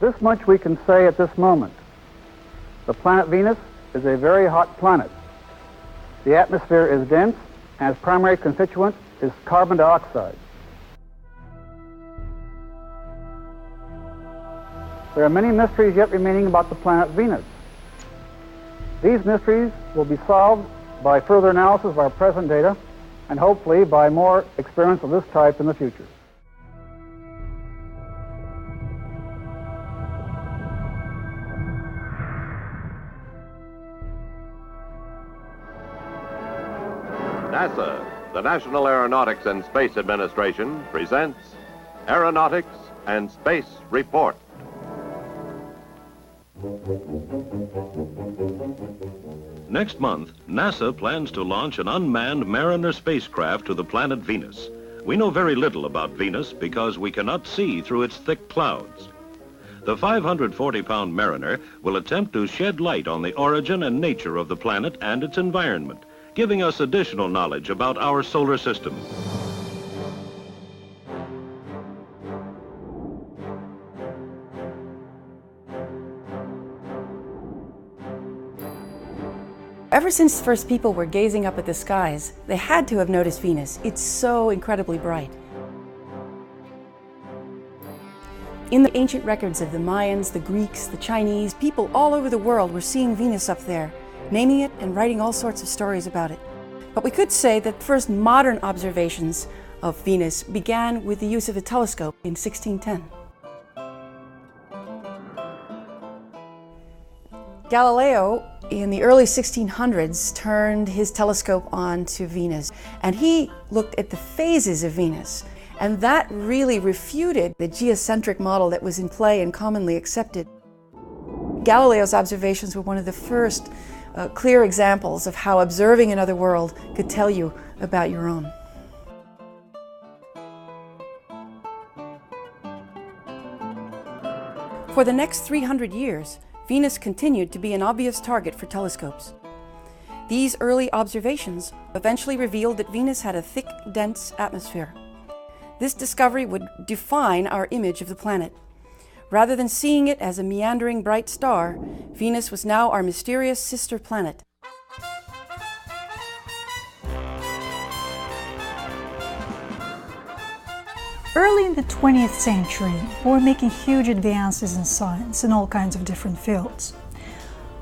This much we can say at this moment. The planet Venus is a very hot planet. The atmosphere is dense, and its primary constituent is carbon dioxide. There are many mysteries yet remaining about the planet Venus. These mysteries will be solved by further analysis of our present data and hopefully by more experiments of this type in the future. NASA, the National Aeronautics and Space Administration, presents Aeronautics and Space Report. Next month, NASA plans to launch an unmanned Mariner spacecraft to the planet Venus. We know very little about Venus because we cannot see through its thick clouds. The 540-pound Mariner will attempt to shed light on the origin and nature of the planet and its environment, giving us additional knowledge about our solar system. Ever since first people were gazing up at the skies, they had to have noticed Venus. It's so incredibly bright. In the ancient records of the Mayans, the Greeks, the Chinese, people all over the world were seeing Venus up there, naming it and writing all sorts of stories about it. But we could say that the first modern observations of Venus began with the use of a telescope in 1610. Galileo, in the early 1600s, turned his telescope onto Venus, and he looked at the phases of Venus, and that really refuted the geocentric model that was in play and commonly accepted. Galileo's observations were one of the first clear examples of how observing another world could tell you about your own. For the next 300 years, Venus continued to be an obvious target for telescopes. These early observations eventually revealed that Venus had a thick, dense atmosphere. This discovery would define our image of the planet. Rather than seeing it as a meandering bright star, Venus was now our mysterious sister planet. Early in the 20th century, we were making huge advances in science in all kinds of different fields.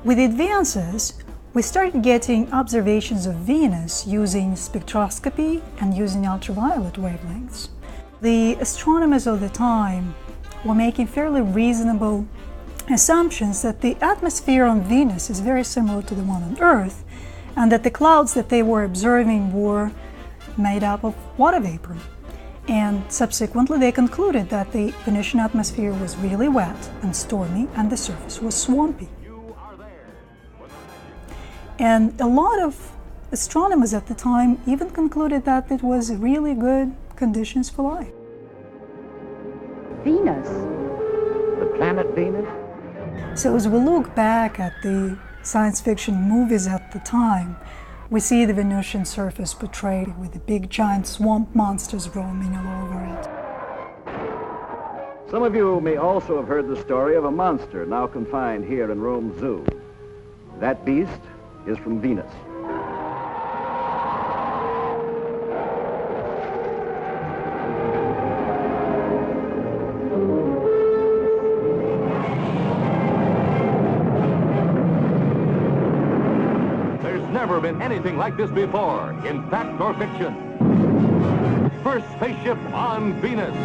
With the advances, we started getting observations of Venus using spectroscopy and using ultraviolet wavelengths. The astronomers of the time were making fairly reasonable assumptions that the atmosphere on Venus is very similar to the one on Earth, and that the clouds that they were observing were made up of water vapor. And subsequently they concluded that the Venusian atmosphere was really wet and stormy and the surface was swampy. And a lot of astronomers at the time even concluded that it was really good conditions for life. Venus. The planet Venus? So as we look back at the science fiction movies at the time, we see the Venusian surface portrayed with the big giant swamp monsters roaming all over it. Some of you may also have heard the story of a monster now confined here in Rome Zoo. That beast is from Venus. Never been anything like this before, in fact or fiction. First spaceship on Venus.